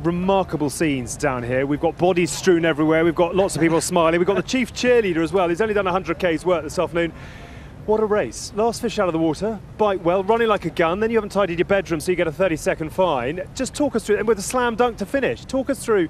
remarkable scenes down here. We've got bodies strewn everywhere, we've got lots of people smiling, we've got the chief cheerleader as well. He's only done 100 k's work this afternoon. What a race. Last fish out of the water, bite well, running like a gun, then you haven't tidied your bedroom so you get a 30-second fine. Just talk us through, and with a slam dunk to finish, talk us through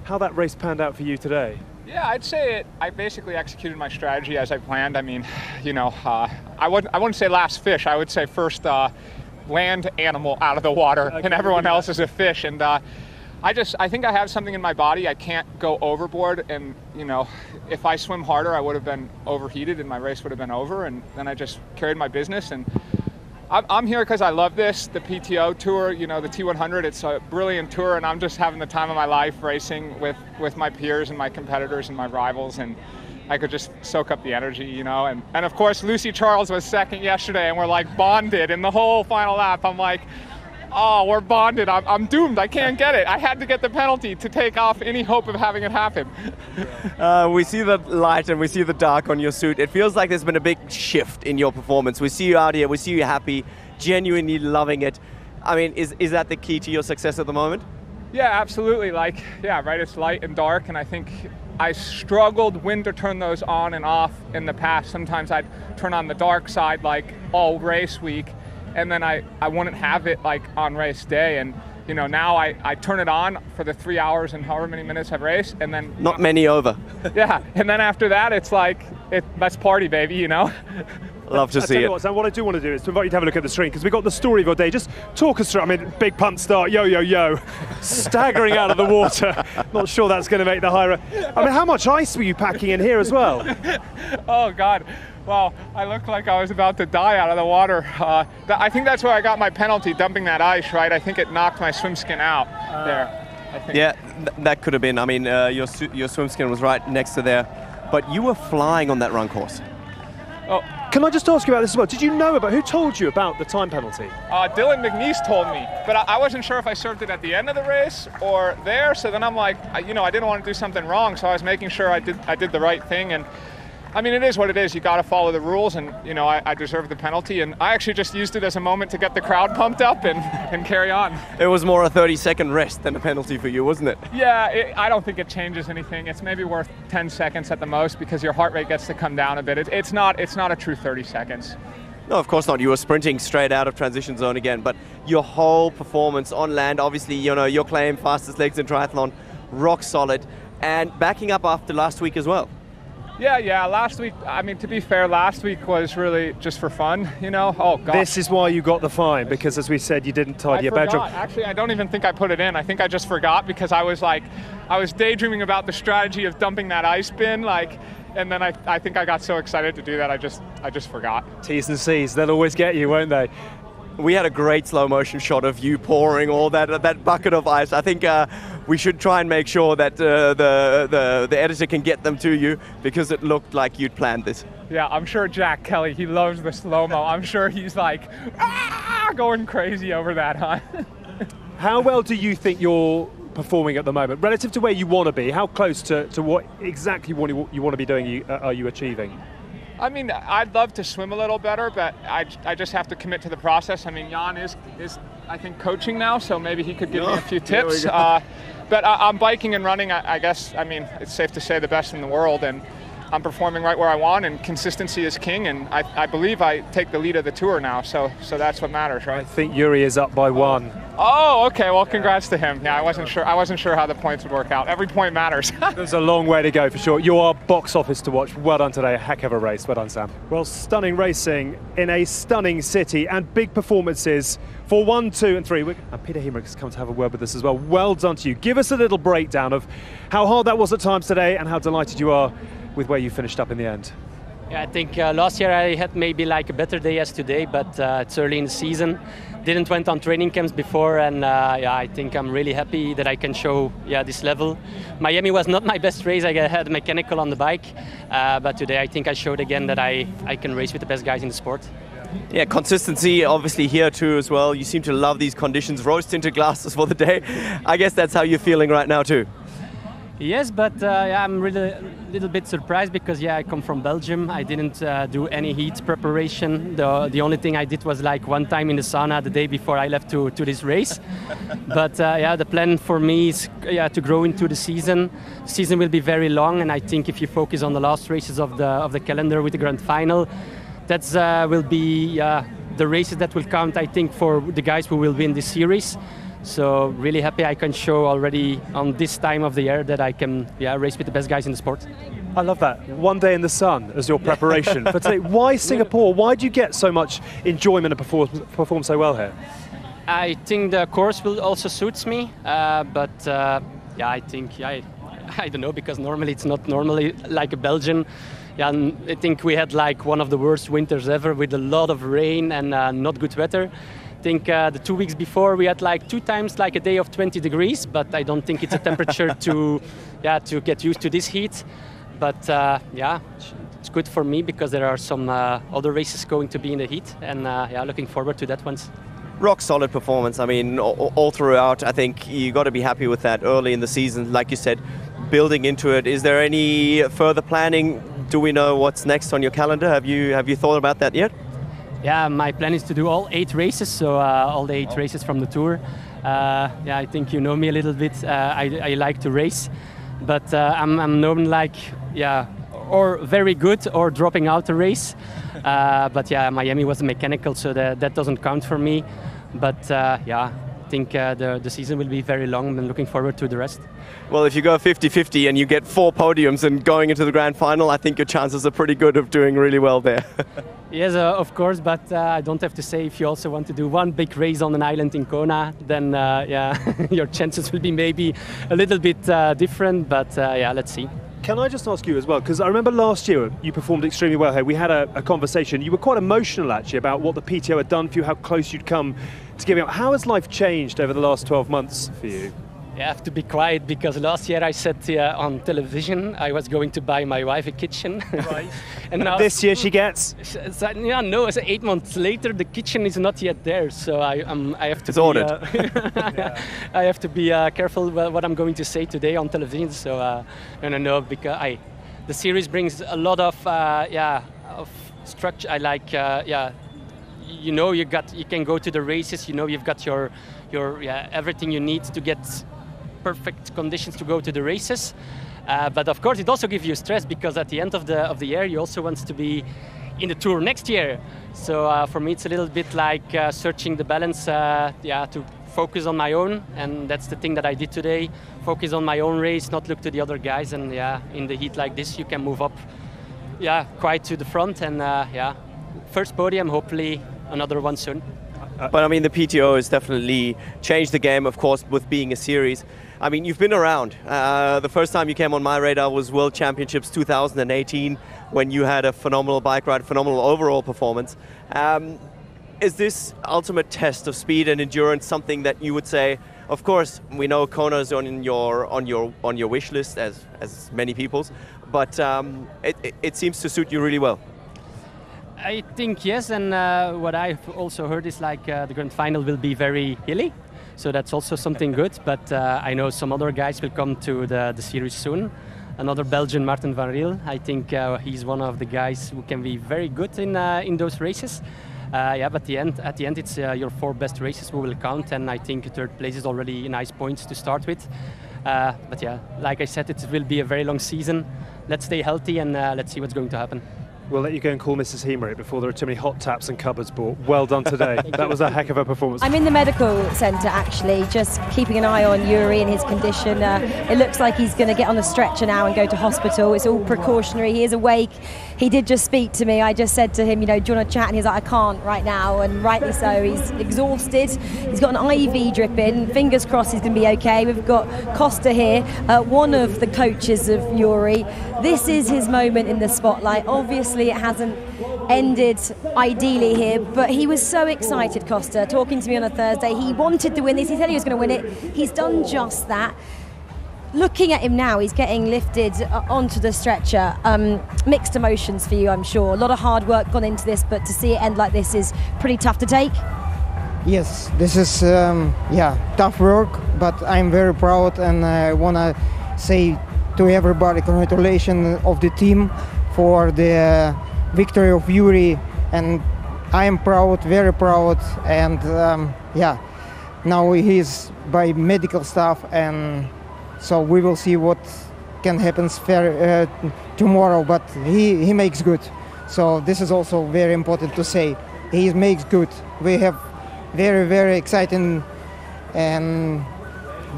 how that race panned out for you today. Yeah, I'd say I basically executed my strategy as I planned. I mean, you know, I wouldn't say last fish, I would say first land animal out of the water, and everyone else is a fish. And I think I have something in my body. I can't go overboard, and you know, if I swim harder, I would have been overheated and my race would have been over, and then I just carried my business. And I'm here because I love this, the PTO tour, you know, the T100. It's a brilliant tour, and I'm just having the time of my life racing with my peers and my competitors and my rivals, and I could just soak up the energy, you know. And of course, Lucy Charles was second yesterday, and we're like bonded in the whole final lap. I'm like, oh, we're bonded. I'm doomed. I can't get it. I had to get the penalty to take off any hope of having it happen. We see the light and we see the dark on your suit. It feels like there's been a big shift in your performance. We see you out here. We see you happy, genuinely loving it. I mean, is that the key to your success at the moment? Yeah, absolutely. Like, yeah, right. It's light and dark, and I think I struggled when to turn those on and off in the past. Sometimes I'd turn on the dark side like all race week, and then I wouldn't have it like on race day. And you know, now I turn it on for the 3 hours and however many minutes I've raced, and then not many over. Yeah, and then after that it's like let's party, baby, you know. Love to see it. Sam, what I do want to do is to invite you to have a look at the screen, because we've got the story of your day. Just talk us through. I mean, big punt start, yo, yo, yo, staggering out of the water. Not sure that's going to make the higher. I mean, how much ice were you packing in here as well? Oh, God. Well, I looked like I was about to die out of the water. I think that's where I got my penalty, dumping that ice, right? I think it knocked my swim skin out there. I think. Yeah, that could have been. I mean, your swim skin was right next to there. But you were flying on that run course. Oh, can I just ask you about this as well? Did you know about, who told you about the time penalty? Dylan McNeese told me, but I wasn't sure if I served it at the end of the race or there. So then I'm like, you know, I didn't want to do something wrong, so I was making sure I did the right thing. And I mean, it is what it is. You got to follow the rules, and you know, I deserve the penalty. And I actually just used it as a moment to get the crowd pumped up and carry on. It was more a 30-second rest than a penalty for you, wasn't it? Yeah, I don't think it changes anything. It's maybe worth 10 seconds at the most, because your heart rate gets to come down a bit. It's not a true 30 seconds. No, of course not. You were sprinting straight out of transition zone again, but your whole performance on land, obviously, you know, your claim fastest legs in triathlon, rock solid, and backing up after last week as well. Yeah, last week, I mean, to be fair, last week was really just for fun, you know? Oh, God. This is why you got the fine, because as we said, you didn't tidy your bedroom. Actually, I don't even think I put it in. I think I just forgot, because I was daydreaming about the strategy of dumping that ice bin, like, and then I think I got so excited to do that, I just forgot. T's and C's, they'll always get you, won't they? We had a great slow motion shot of you pouring all that bucket of ice. I think we should try and make sure that the editor can get them to you, because it looked like you'd planned this. Yeah, I'm sure Jack Kelly, he loves the slow-mo. I'm sure he's like, going crazy over that, huh? How well do you think you're performing at the moment, relative to where you want to be? How close to what exactly you want to be doing are you achieving? I mean, I'd love to swim a little better, but I just have to commit to the process. I mean, Jan is I think, coaching now, so maybe he could give me a few tips. But I'm biking and running, I guess, I mean, it's safe to say the best in the world, and I'm performing right where I want, and consistency is king, and I believe I take the lead of the tour now, so that's what matters, right? I think Youri is up by 1. Oh, okay, well, congrats to him. Yeah, I wasn't sure how the points would work out. Every point matters. There's a long way to go for sure. You are box office to watch. Well done today, a heck of a race. Well done, Sam. Well, stunning racing in a stunning city, and big performances for 1, 2 and 3. And Pieter Heemeryck has come to have a word with us as well. Well done to you. Give us a little breakdown of how hard that was at times today, and how delighted you are with where you finished up in the end. Yeah, I think last year I had maybe like a better day as today, but it's early in the season. Didn't went on training camps before, and yeah, I think I'm really happy that I can show this level. Miami was not my best race. I had mechanical on the bike, but today I think I showed again that I can race with the best guys in the sport. Yeah, consistency obviously here too as well. You seem to love these conditions, rose tinted glasses for the day. I guess that's how you're feeling right now too. Yes, but yeah, I'm really a little bit surprised because yeah, I come from Belgium. I didn't do any heat preparation. The only thing I did was like one time in the sauna the day before I left to this race. But yeah, the plan for me is to grow into the season. The season will be very long, and I think if you focus on the last races of the calendar with the grand final, that's will be the races that will count. I think for the guys who will win this series. So really happy I can show already on this time of the year that I can race with the best guys in the sport. I love that. One day in the sun as your preparation. But today, why Singapore? Why do you get so much enjoyment and perform so well here? I think the course will also suits me, but yeah, I think I don't know, because normally it's not normally like a Belgian. Yeah, and I think we had like one of the worst winters ever with a lot of rain and not good weather. I think the 2 weeks before we had like 2 times like a day of 20 degrees, but I don't think it's a temperature to get used to this heat. But yeah, it's good for me because there are some other races going to be in the heat, and yeah, looking forward to that ones. Rock solid performance. I mean, all throughout, I think you got to be happy with that early in the season. Like you said, building into it. Is there any further planning? Do we know what's next on your calendar? Have you thought about that yet? Yeah, my plan is to do all 8 races, so all the 8 races from the tour. Yeah, I think you know me a little bit. I like to race, but I'm known like or very good or dropping out a race. But yeah, Miami was mechanical, so that doesn't count for me. But yeah, I think the season will be very long, and looking forward to the rest. Well, if you go 50-50 and you get 4 podiums and going into the grand final, I think your chances are pretty good of doing really well there. Yes, of course, but I don't have to say, if you also want to do one big race on an island in Kona, then yeah, your chances will be maybe a little bit different, but yeah, let's see. Can I just ask you as well, because I remember last year you performed extremely well here. We had a conversation. You were quite emotional actually about what the PTO had done for you, how close you'd come to giving up. How has life changed over the last 12 months for you? I have to be quiet because last year I said on television I was going to buy my wife a kitchen. Right. And now this year she gets? Yeah, no, it's 8 months later the kitchen is not yet there, so I have to. It's ordered. I have to be careful what I'm going to say today on television. So no, because the series brings a lot of of structure. I like you know, you can go to the races. You know, you've got your everything you need to get perfect conditions to go to the races, but of course it also gives you stress because at the end of the year you also want to be in the tour next year. So for me it's a little bit like searching the balance, to focus on my own, and that's the thing that I did today. Focus on my own race, not look to the other guys, and in the heat like this you can move up quite to the front, and first podium, hopefully another one soon. But I mean, the PTO has definitely changed the game, of course, with being a series. I mean, you've been around. The first time you came on my radar was World Championships 2018, when you had a phenomenal bike ride, phenomenal overall performance. Is this ultimate test of speed and endurance something that you would say, of course, we know Kona is on your wish list, as many people's, but it seems to suit you really well? I think yes, and what I've also heard is like the grand final will be very hilly, so that's also something good. But I know some other guys will come to the series soon. Another Belgian, Maarten van Riel. I think he's one of the guys who can be very good in those races. But at the end, it's your 4 best races who will count, and I think 3rd place is already nice points to start with. But yeah, like I said, it will be a very long season. Let's stay healthy and let's see what's going to happen. We'll let you go and call Mrs. Heemeryck before there are too many hot taps and cupboards bought. Well done today. That was a heck of a performance. I'm in the medical centre actually, just keeping an eye on Youri and his condition. It looks like he's going to get on the stretcher now and go to hospital. It's all precautionary. He is awake. He did just speak to me. I just said to him, do you want to chat? And he's like, I can't right now, and rightly so. He's exhausted. He's got an IV drip in. Fingers crossed he's going to be okay. We've got Costa here, one of the coaches of Youri. This is his moment in the spotlight. Obviously it hasn't ended ideally here, but he was so excited, Costa, talking to me on a Thursday. He wanted to win this. He said he was going to win it. He's done just that. Looking at him now, he's getting lifted onto the stretcher. Mixed emotions for you, I'm sure. A lot of hard work gone into this, but to see it end like this is pretty tough to take. Yes, this is tough work, but I'm very proud, and I want to say to everybody congratulations of the team for the victory of Youri, and I am proud, very proud, and yeah, now he's by medical staff, and so we will see what can happen tomorrow, but he makes good. So this is also very important to say. He makes good. We have very, very exciting and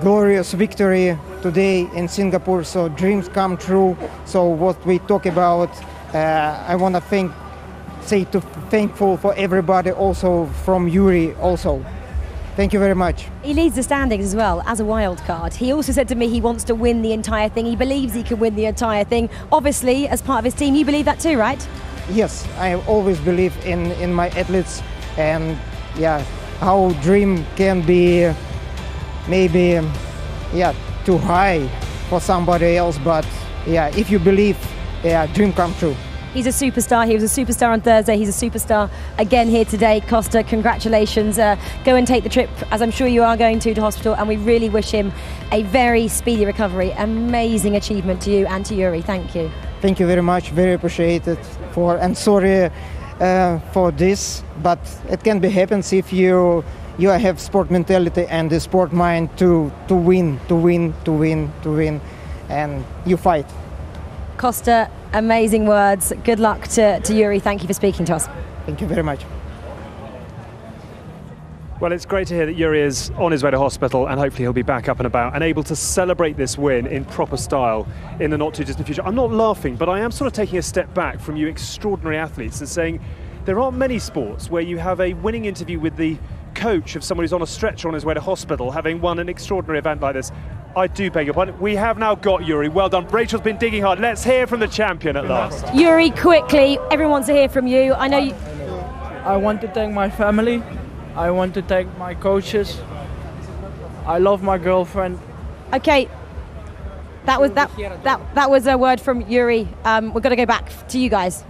glorious victory today in Singapore. So dreams come true. So what we talk about, I want to thankful for everybody, also from Youri also. Thank you very much. He leads the standings as well as a wild card. He also said to me he wants to win the entire thing. He believes he can win the entire thing. Obviously, as part of his team, you believe that too, right? Yes, I always believe in my athletes, and yeah, how dream can be maybe too high for somebody else, but yeah, if you believe, yeah, dream come true. He's a superstar. He was a superstar on Thursday. He's a superstar again here today. Costa, congratulations. Go and take the trip, as I'm sure you are going to hospital, and we really wish him a very speedy recovery. Amazing achievement to you and to Youri. Thank you. Thank you very much. Very appreciated and sorry for this, but it can be happens if you have sport mentality and the sport mind to win, and you fight. Costa, amazing words. Good luck to Youri. Thank you for speaking to us. Thank you very much. Well, it's great to hear that Youri is on his way to hospital, and hopefully he'll be back up and about and able to celebrate this win in proper style in the not too distant future. I'm not laughing, but I am sort of taking a step back from you extraordinary athletes and saying there aren't many sports where you have a winning interview with the coach of someone who's on a stretcher on his way to hospital, having won an extraordinary event like this. I do beg your pardon. We have now got Youri. Well done. Rachel's been digging hard. Let's hear from the champion at last. Youri, quickly, everyone wants to hear from you. I know you. I want to thank my family. I want to thank my coaches. I love my girlfriend. Okay, that was a word from Youri. We're going to go back to you guys.